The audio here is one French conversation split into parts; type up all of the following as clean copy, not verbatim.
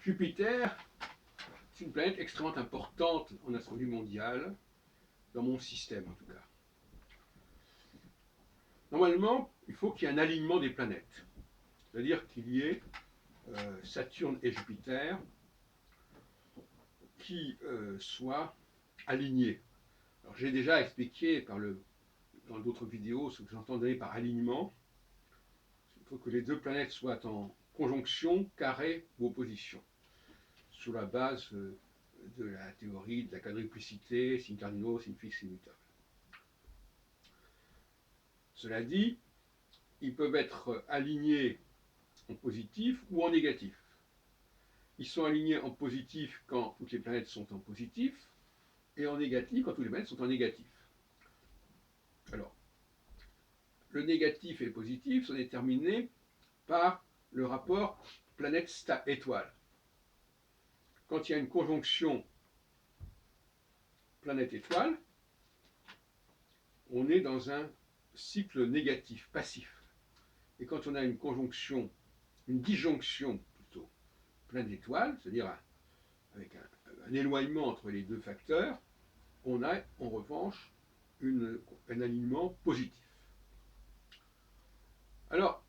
Jupiter, c'est une planète extrêmement importante en astronomie mondiale, dans mon système en tout cas. Normalement, il faut qu'il y ait un alignement des planètes, c'est-à-dire qu'il y ait Saturne et Jupiter qui soient alignés. Alors j'ai déjà expliqué dans d'autres vidéos ce que j'entendais par alignement. Il faut que les deux planètes soient en conjonction, carré ou opposition, sur la base de la théorie de la quadruplicité, signe cardinaux, signe fixe, signe mutable. Cela dit, ils peuvent être alignés en positif ou en négatif. Ils sont alignés en positif quand toutes les planètes sont en positif, et en négatif quand toutes les planètes sont en négatif. Alors, le négatif et le positif sont déterminés par le rapport planète-étoile. Quand il y a une conjonction planète-étoile, on est dans un cycle négatif, passif. Et quand on a une conjonction, une disjonction plutôt, planète-étoile, c'est-à-dire avec un éloignement entre les deux facteurs, on a en revanche un alignement positif. Alors,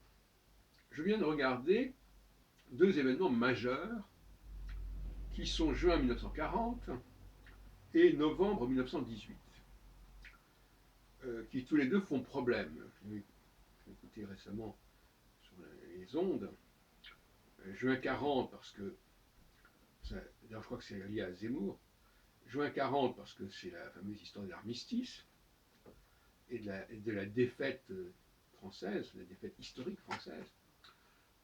je viens de regarder deux événements majeurs qui sont juin 1940 et novembre 1918, qui tous les deux font problème. J'ai écouté récemment sur les ondes. Juin 40 parce que, d'ailleurs je crois que c'est lié à Zemmour, juin 40 parce que c'est la fameuse histoire de l'armistice et de la défaite française, la défaite historique française,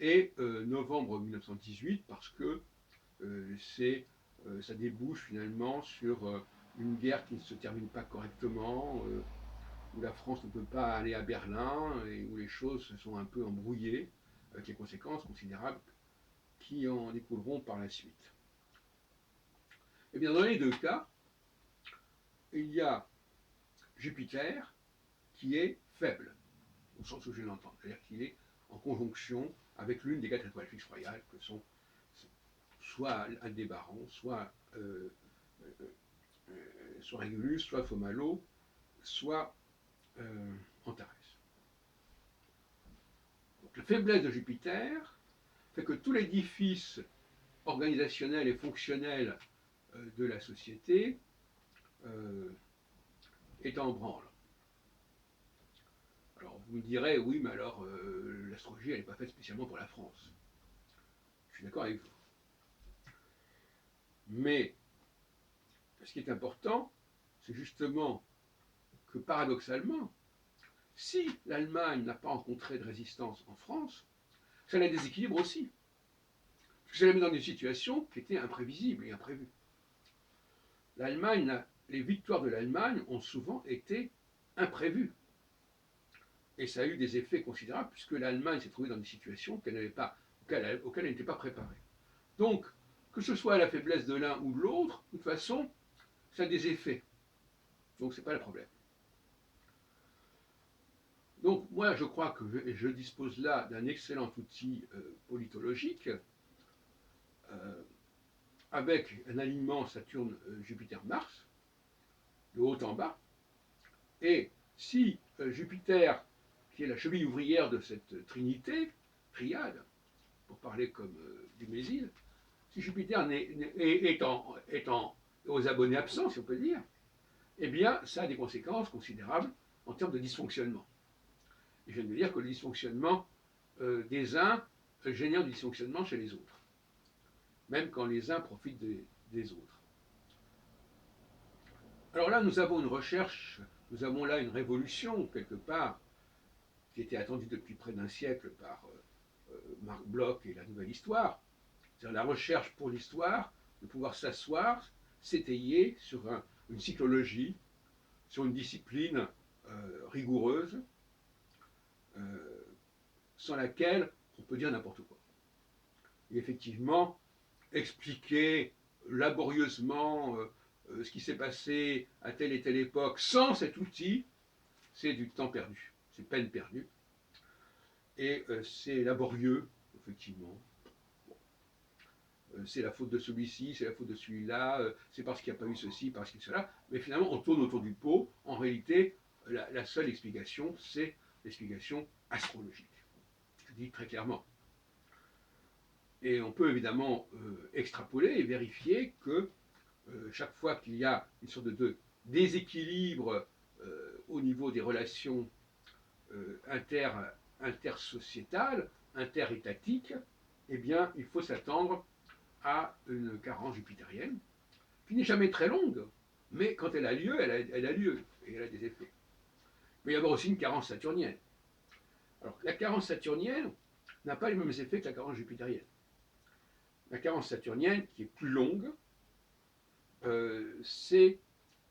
et novembre 1918 parce que ça débouche finalement sur une guerre qui ne se termine pas correctement, où la France ne peut pas aller à Berlin et où les choses se sont un peu embrouillées, avec les conséquences considérables qui en découleront par la suite. Et bien dans les deux cas, il y a Jupiter qui est faible, au sens où je l'entends, c'est-à-dire qu'il est en conjonction avec l'une des 4 étoiles fixes royales que sont soit Aldébaran, soit Régulus, soit Fomalhaut, soit Antares. Donc, la faiblesse de Jupiter fait que tout l'édifice organisationnel et fonctionnel de la société est en branle. Alors vous me direz, oui, mais alors l'astrologie, elle n'est pas faite spécialement pour la France. Je suis d'accord avec vous. Mais ce qui est important, c'est justement que paradoxalement, si l'Allemagne n'a pas rencontré de résistance en France, ça la déséquilibre aussi. Parce que ça la met dans des situations qui étaient imprévisibles et imprévues. Les victoires de l'Allemagne ont souvent été imprévues. Et ça a eu des effets considérables puisque l'Allemagne s'est trouvée dans des situations auxquelles elle n'était pas préparée. Donc, que ce soit la faiblesse de l'un ou de l'autre, de toute façon, ça a des effets. Donc, ce n'est pas le problème. Donc, moi, je crois que je dispose là d'un excellent outil politologique avec un alignement Saturne-Jupiter-Mars, de haut en bas. Et si Jupiter, qui est la cheville ouvrière de cette trinité, triade, pour parler comme du Mésil, si Jupiter est aux abonnés absents, si on peut dire, eh bien, ça a des conséquences considérables en termes de dysfonctionnement. Et je viens de dire que le dysfonctionnement des uns génère du dysfonctionnement chez les autres, même quand les uns profitent des autres. Alors là, nous avons une recherche, nous avons là une révolution, quelque part, qui était attendue depuis près d'un siècle par Marc Bloch et la Nouvelle Histoire, c'est-à-dire la recherche pour l'histoire, de pouvoir s'asseoir, s'étayer sur une cyclologie, sur une discipline rigoureuse, sans laquelle on peut dire n'importe quoi. Et effectivement, expliquer laborieusement ce qui s'est passé à telle et telle époque sans cet outil, c'est du temps perdu, c'est peine perdue. Et c'est laborieux, effectivement. Bon. c'est la faute de celui-ci, c'est la faute de celui-là, c'est parce qu'il n'y a pas eu ceci, parce qu'il y a cela. Mais finalement, on tourne autour du pot. En réalité, la seule explication, c'est l'explication astrologique. Je dis très clairement. Et on peut évidemment extrapoler et vérifier que chaque fois qu'il y a une sorte de déséquilibre au niveau des relations intersociétales, interétatiques, eh bien, il faut s'attendre à une carence jupitérienne, qui n'est jamais très longue, mais quand elle a lieu, elle a lieu, et elle a des effets. Il peut y avoir aussi une carence saturnienne. Alors, la carence saturnienne n'a pas les mêmes effets que la carence jupitérienne. La carence saturnienne, qui est plus longue, c'est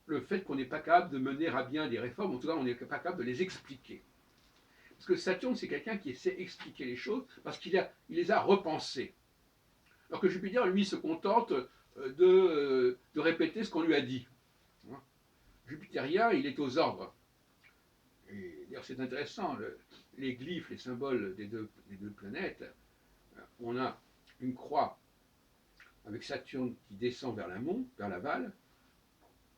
le fait qu'on n'est pas capable de mener à bien des réformes, en tout cas on n'est pas capable de les expliquer. Parce que Saturne, c'est quelqu'un qui essaie d'expliquer les choses parce qu'il les a repensées. Alors que Jupiter, lui, se contente de répéter ce qu'on lui a dit. Jupitérien, il est aux ordres. Et d'ailleurs, c'est intéressant, les glyphes, les symboles des deux planètes, on a une croix avec Saturne qui descend vers l'amont, vers l'aval,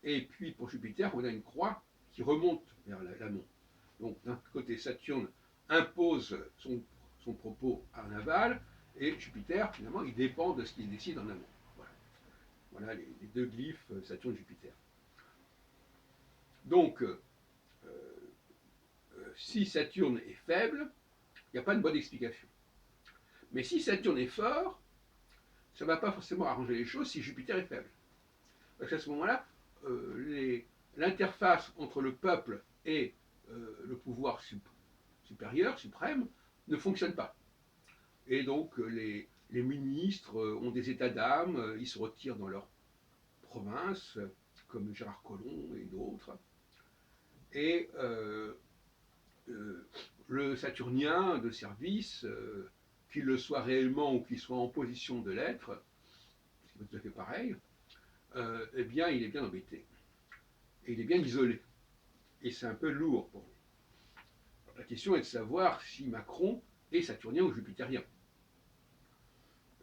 et puis pour Jupiter, on a une croix qui remonte vers l'amont. Donc d'un côté, Saturne impose son propos en aval, et Jupiter, finalement, il dépend de ce qu'il décide en amont. Voilà les deux glyphes Saturne-Jupiter. Donc, si Saturne est faible, il n'y a pas de bonne explication. Mais si Saturne est fort, ça ne va pas forcément arranger les choses si Jupiter est faible. Parce qu'à ce moment-là, l'interface entre le peuple et le pouvoir supérieur, suprême, ne fonctionne pas. Et donc les ministres ont des états d'âme, ils se retirent dans leur province, comme Gérard Collomb et d'autres. Et le Saturnien de service, qu'il le soit réellement ou qu'il soit en position de l'être, c'est pas tout à fait pareil, eh bien il est bien embêté. Et il est bien isolé. Et c'est un peu lourd pour lui. Alors, la question est de savoir si Macron est saturnien ou jupitérien.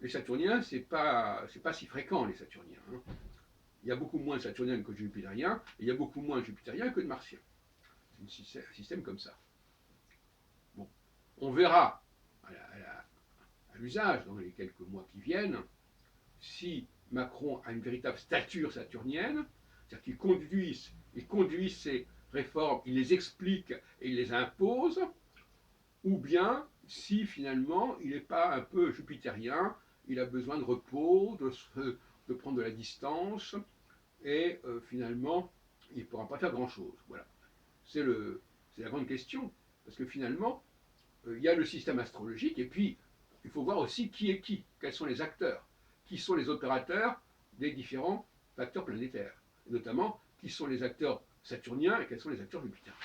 Les saturniens, c'est pas si fréquent, les saturniens. Hein. Il y a beaucoup moins de saturniens que de jupitériens, et il y a beaucoup moins de jupitériens que de martiens. C'est un système comme ça. Bon. On verra à l'usage dans les quelques mois qui viennent si Macron a une véritable stature saturnienne, c'est-à-dire qu'il conduit ses réformes, il les explique et il les impose, ou bien si finalement il n'est pas un peu jupitérien, il a besoin de repos, de prendre de la distance, et finalement il ne pourra pas faire grand-chose. Voilà. C'est la grande question, parce que finalement, il y a le système astrologique, et puis il faut voir aussi qui est qui, quels sont les acteurs, qui sont les opérateurs des différents facteurs planétaires, et notamment qui sont les acteurs saturniens et quels sont les acteurs jupitériens.